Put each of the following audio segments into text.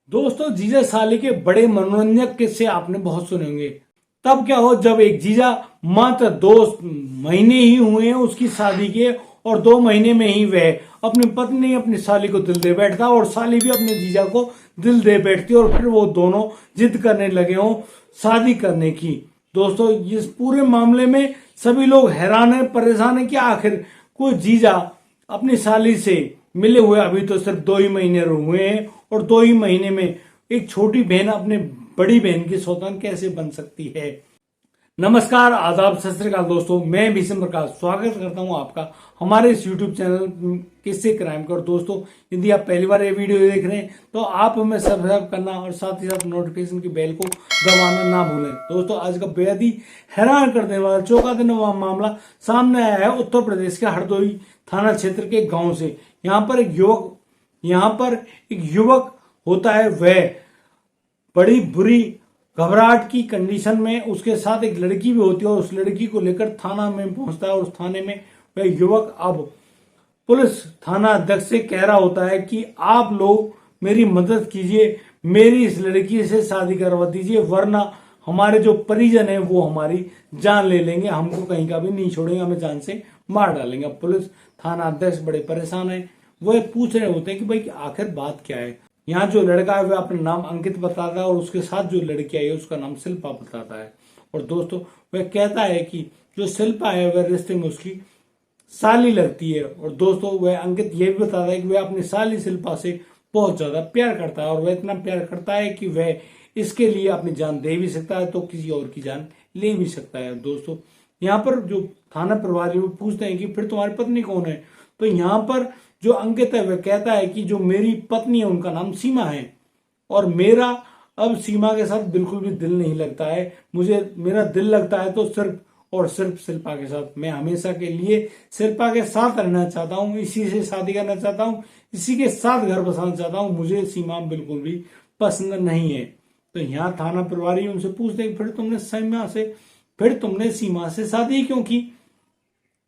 दोस्तों, जीजा साली के बड़े मनोरंजक किस्से आपने बहुत सुने होंगे। तब क्या हो, जब एक जीजा मात्र 2 महीने ही हुए हैं उसकी शादी के, और 2 महीने में ही वह अपनी पत्नी अपनी साली को दिल दे बैठता और साली भी अपने जीजा को दिल दे बैठती, और फिर वो दोनों जिद करने लगे हों शादी करने की। दोस्तों, इस पूरे मामले में सभी लोग हैरान है, परेशान है कि आखिर कोई जीजा अपनी साली से मिले हुए अभी तो सिर्फ 2 ही महीने हुए हैं, और 2 ही महीने में एक छोटी बहन अपने बड़ी बहन की सौतन कैसे बन सकती है। नमस्कार, आदाब, सत श्री अकाल दोस्तों, मैं भीषम प्रकाश स्वागत करता हूं आपका हमारे इस यूट्यूब चैनल किस्से क्राइम कर। दोस्तों, यदि आप पहली बार ये वीडियो देख रहे हैं तो आप हमें सब्सक्राइब करना और साथ ही साथ नोटिफिकेशन की बेल को दबाना ना भूलें। दोस्तों, आज का बेहद ही हैरान कर देने वाला चौंका देने वाला मामला सामने आया है उत्तर प्रदेश के हरदोई थाना क्षेत्र के गांव से। यहाँ पर एक युवक होता है, वह बड़ी बुरी घबराहट की कंडीशन में, उसके साथ एक लड़की भी होती है और उस लड़की को लेकर थाना में पहुंचता है, और उस थाने में वह युवक अब पुलिस थाना अध्यक्ष से कह रहा होता है कि आप लोग मेरी मदद कीजिए, मेरी इस लड़की से शादी करवा दीजिए, वरना हमारे जो परिजन हैं वो हमारी जान ले लेंगे, हमको कहीं का भी नहीं छोड़ेंगे, हमें जान से मार डालेंगे। पुलिस थाना अध्यक्ष बड़े परेशान है, वो पूछ रहे होते हैं कि भाई आखिर बात क्या है। यहाँ जो लड़का है वह अपना नाम अंकित बताता है, और उसके साथ जो लड़की आई है उसका नाम शिल्पा बताता है। और दोस्तों, वह कहता है कि जो शिल्पा है वह रिश्ते में उसकी साली लगती है। और दोस्तों, वह अंकित ये भी बताता है कि वह अपनी साली शिल्पा से बहुत ज्यादा प्यार करता है, और वह इतना प्यार करता है कि वह इसके लिए अपनी जान दे भी सकता है तो किसी और की जान ले भी सकता है। दोस्तों, यहाँ पर जो थाना प्रभारी वो पूछते हैं कि फिर तुम्हारी पत्नी कौन है, तो यहाँ पर जो अंकित है वह कहता है कि जो मेरी पत्नी है उनका नाम सीमा है, और मेरा अब सीमा के साथ बिल्कुल भी दिल नहीं लगता है। मेरा दिल लगता है तो सिर्फ और सिर्फ शिल्पा के साथ। मैं हमेशा के लिए शिल्पा के साथ रहना चाहता हूँ, इसी से शादी करना चाहता हूँ, इसी के साथ घर बसाना चाहता हूँ, मुझे सीमा बिल्कुल भी पसंद नहीं है। तो यहाँ थाना प्रभारी उनसे पूछते हैं फिर तुमने सीमा से शादी क्यों की।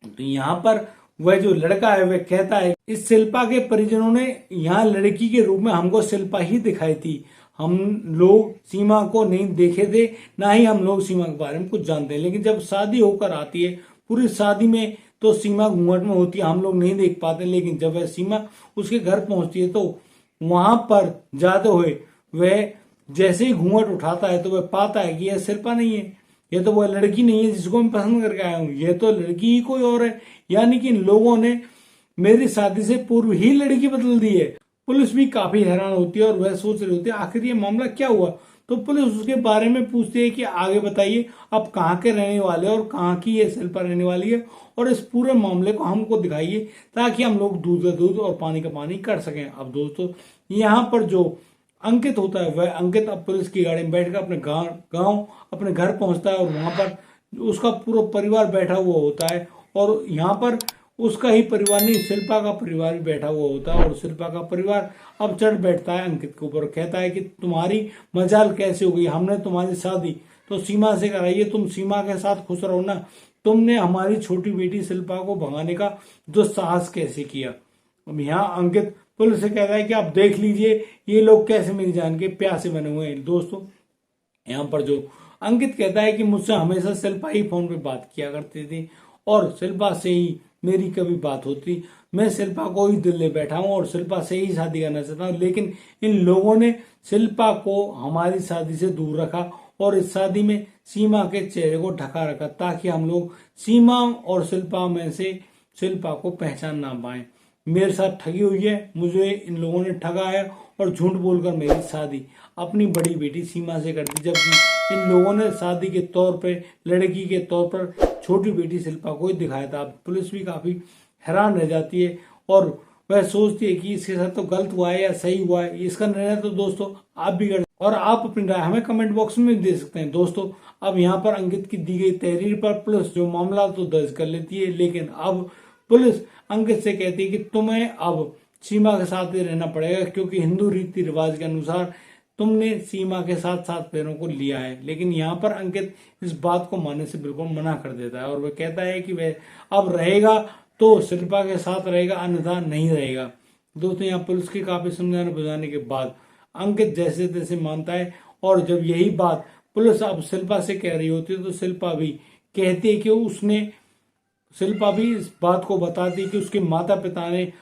तो यहाँ पर वह जो लड़का है वह कहता है इस शिल्पा के परिजनों ने यहाँ लड़की के रूप में हमको शिल्पा ही दिखाई थी, हम लोग सीमा को नहीं देखे थे, ना ही हम लोग सीमा के बारे में कुछ जानते हैं। लेकिन जब शादी होकर आती है, पूरी शादी में तो सीमा घूंघट में होती है, हम लोग नहीं देख पाते, लेकिन जब वह सीमा उसके घर पहुंचती है तो वहां पर जाते हुए वह जैसे ही घूंघट उठाता है तो वह पाता है कि यह शिल्पा नहीं है, ये तो वह लड़की नहीं है जिसको मैं पसंद करके आया हूँ, ये तो लड़की ही कोई और है। यानी कि इन लोगों ने मेरी शादी से पूर्व ही लड़की बदल दी है। पुलिस भी काफी हैरान होती है, और वह सोच रही होती है आखिर ये मामला क्या हुआ। तो पुलिस उसके बारे में पूछती है कि आगे बताइए, आप कहाँ के रहने वाले और कहाँ की ये शिल्पा रहने वाली है, और इस पूरे मामले को हमको दिखाइए ताकि हम लोग दूध का दूध और पानी का पानी कर सकें। अब दोस्तों, यहाँ पर जो अंकित होता है वह अंकित अब पुलिस की गाड़ी में बैठकर अपने गांव अपने घर पहुंचता है, और वहां पर उसका पूरा परिवार बैठा हुआ होता है, और यहाँ पर उसका ही परिवार नहीं, शिल्पा का परिवार भी बैठा हुआ होता है। और शिल्पा का परिवार अब चढ़ बैठता है अंकित के ऊपर, कहता है कि तुम्हारी मजाल कैसे हो गई, हमने तुम्हारी शादी तो सीमा से कराई है, तुम सीमा के साथ खुश रहो ना, तुमने हमारी छोटी बेटी शिल्पा को भगाने का दुस्साहस कैसे किया। अब यहाँ अंकित पुलिस से कहता है कि आप देख लीजिए ये लोग कैसे मेरी जान के प्यासे बने हुए हैं। दोस्तों, यहाँ पर जो अंकित कहता है कि मुझसे हमेशा शिल्पा ही फोन पे बात किया करती थी, और शिल्पा से ही मेरी कभी बात होती, मैं शिल्पा को ही दिल ले बैठा हूँ और शिल्पा से ही शादी करना चाहता हूँ, लेकिन इन लोगों ने शिल्पा को हमारी शादी से दूर रखा, और इस शादी में सीमा के चेहरे को ढका रखा ताकि हम लोग सीमा और शिल्पा में से शिल्पा को पहचान ना पाए। मेरे साथ ठगी हुई है, मुझे इन लोगों ने ठगा है, और झूठ बोलकर मेरी शादी अपनी बड़ी बेटी सीमा से कर दी, जबकि इन लोगों ने शादी के तौर पे, लड़की के तौर पर छोटी बेटी शिल्पा को ही दिखाया था। पुलिस भी काफी हैरान रह जाती है, और वह सोचती है कि इसके साथ तो गलत हुआ है या सही हुआ है। इसका निर्णय तो दोस्तों आप भी कर, और आप अपनी राय हमें कमेंट बॉक्स में दे सकते हैं। दोस्तों, अब यहाँ पर अंकित की दी गई तहरीर पर पुलिस जो मामला तो दर्ज कर लेती है, लेकिन अब पुलिस अंकित से कहती है कि तुम्हें अब सीमा के साथ ही रहना पड़ेगा, क्योंकि हिंदू रीति रिवाज के अनुसार तुमने सीमा के साथ 7 पैरों को लिया है। लेकिन यहाँ पर अंकित इस बात को मानने से बिल्कुल मना कर देता है, और वह कहता है कि वह अब रहेगा तो शिल्पा के साथ रहेगा, अन्यथा नहीं रहेगा। दोस्तों, यहाँ पुलिस के काफी समझाने बुझाने के बाद अंकित जैसे तैसे मानता है। और जब यही बात पुलिस अब शिल्पा से कह रही होती है तो शिल्पा भी कहती है कि शिल्पा भी इस बात को बताती कि उसके माता पिता ने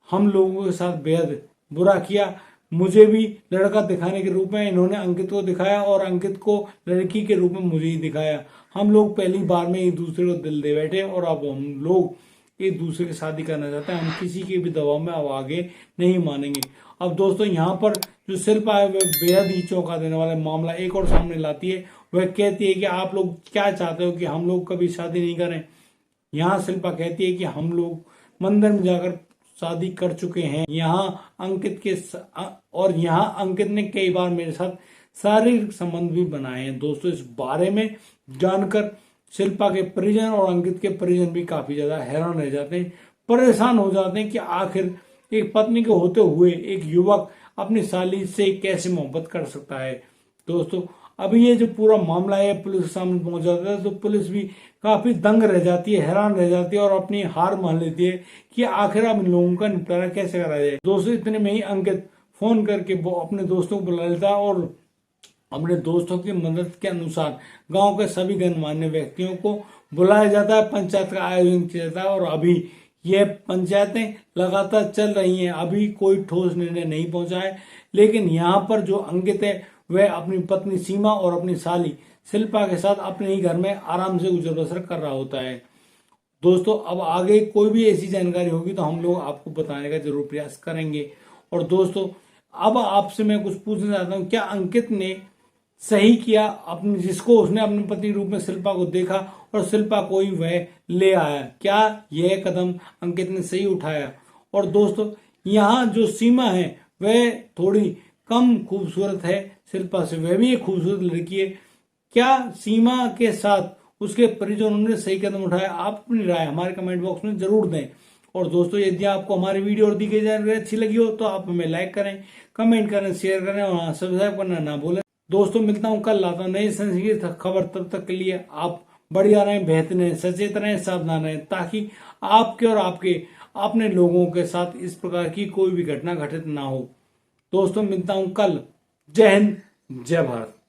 हम लोगों के साथ बेहद बुरा किया। मुझे भी लड़का दिखाने के रूप में इन्होंने अंकित को दिखाया और अंकित को लड़की के रूप में मुझे ही दिखाया। हम लोग पहली बार में एक दूसरे को दिल दे बैठे और अब हम लोग एक दूसरे की शादी करना चाहते हैं। हम किसी के भी दबाव में अब आगे नहीं मानेंगे। अब दोस्तों यहाँ पर जो शिल्पा है वह बेहद ही चौंका देने वाला मामला एक और सामने लाती है। वह कहती है कि आप लोग क्या चाहते हो कि हम लोग कभी शादी नहीं करें। यहाँ शिल्पा कहती है कि हम लोग मंदिर में जाकर शादी कर चुके हैं। यहाँ अंकित ने कई बार मेरे साथ शारीरिक संबंध भी बनाए हैं। दोस्तों इस बारे में जानकर शिल्पा के परिजन और अंकित के परिजन भी काफी ज्यादा हैरान रह जाते हैं, परेशान हो जाते हैं कि आखिर एक पत्नी के होते हुए एक युवक अपनी साली से कैसे मोहब्बत कर सकता है। दोस्तों अभी ये जो पूरा मामला है पुलिस के सामने पहुंच जाता है तो पुलिस भी काफी दंग रह जाती है, हैरान रह जाती है और अपनी हार मान लेती है कि आखिर अब इन लोगों का निपटारा कैसे करा जाए। दोस्तों इतने में ही अंकित फोन करके वो अपने दोस्तों को बुला लेता है और अपने दोस्तों की मदद के अनुसार गांव के सभी गणमान्य व्यक्तियों को बुलाया जाता है, पंचायत का आयोजन किया जाता है। और अभी ये पंचायतें लगातार चल रही हैं, अभी कोई ठोस निर्णय नहीं पहुंचा है। लेकिन यहाँ पर जो अंकित है वह अपनी पत्नी सीमा और अपनी साली शिल्पा के साथ अपने ही घर में आराम से गुजर बसर कर रहा होता है। दोस्तों अब आगे कोई भी ऐसी जानकारी होगी तो हम लोग आपको बताने का जरूर प्रयास करेंगे। और दोस्तों अब आपसे मैं कुछ पूछना चाहता हूँ, क्या अंकित ने सही किया अपने जिसको उसने अपने पत्नी रूप में शिल्पा को देखा और शिल्पा को ही वह ले आया, क्या यह कदम अंकित ने सही उठाया? और दोस्तों यहाँ जो सीमा है वह थोड़ी कम खूबसूरत है शिल्पा से, वह भी एक खूबसूरत लड़की है। क्या सीमा के साथ उसके परिजनों ने सही कदम उठाया? आप अपनी राय हमारे कमेंट बॉक्स में जरूर दें। और दोस्तों यदि आपको हमारी वीडियो और दी गई जानकारी अच्छी लगी हो तो आप हमें लाइक करें, कमेंट करें, शेयर करें और सब्सक्राइब करना ना भूलें। दोस्तों मिलता हूं कल, लाता हूं नई संस्कृत खबर। तब तक के लिए आप बढ़िया रहें, बेहतर रहें, सचेत रहें, सावधान रहें, ताकि आपके और आपके अपने लोगों के साथ इस प्रकार की कोई भी घटना घटित ना हो। दोस्तों मिलता हूं कल। जय हिंद, जय भारत।